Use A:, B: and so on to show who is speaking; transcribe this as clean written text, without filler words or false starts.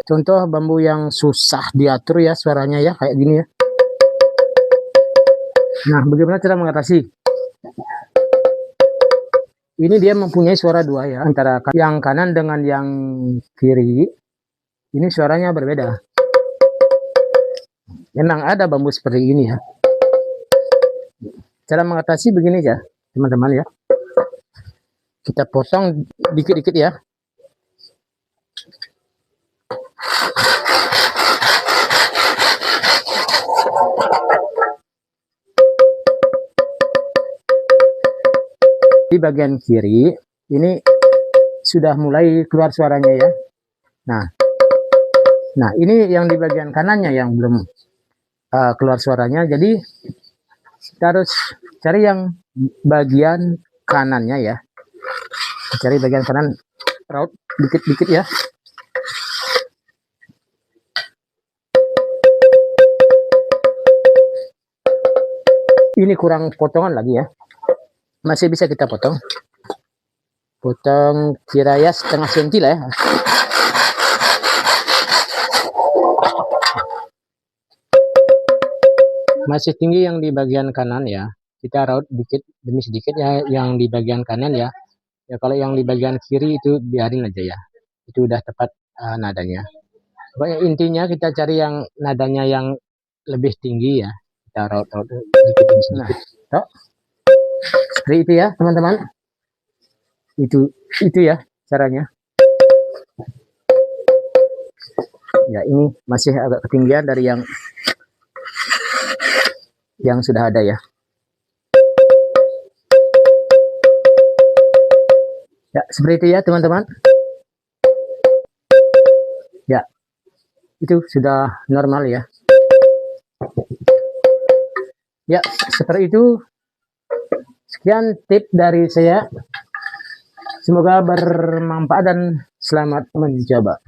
A: contoh bambu yang susah diatur ya suaranya ya, kayak gini ya. Nah, bagaimana cara mengatasi? Ini dia mempunyai suara dua ya, antara yang kanan dengan yang kiri. Ini suaranya berbeda. Memang ada bambu seperti ini ya. Cara mengatasi begini ya, teman-teman ya. Kita potong dikit-dikit ya. Di bagian kiri ini sudah mulai keluar suaranya ya. Nah ini yang di bagian kanannya yang belum keluar suaranya. Jadi kita harus cari yang bagian kanannya ya. Cari bagian kanan, raut dikit-dikit ya. Ini kurang potongan lagi ya. Masih bisa kita potong kira ya setengah senti lah ya. Masih tinggi yang di bagian kanan ya, kita raut dikit demi sedikit ya yang di bagian kanan ya. Ya kalau yang di bagian kiri itu biarin aja ya, itu udah tepat nadanya. Pokoknya intinya kita cari yang nadanya yang lebih tinggi ya, kita raut dikit demi sedikit. Nah, seperti itu ya teman-teman. Itu ya caranya. Ya ini masih agak ketinggian dari yang sudah ada ya. Ya seperti itu ya teman-teman. Ya itu sudah normal ya. Ya seperti itu. Sekian tip dari saya. Semoga bermanfaat dan selamat mencoba.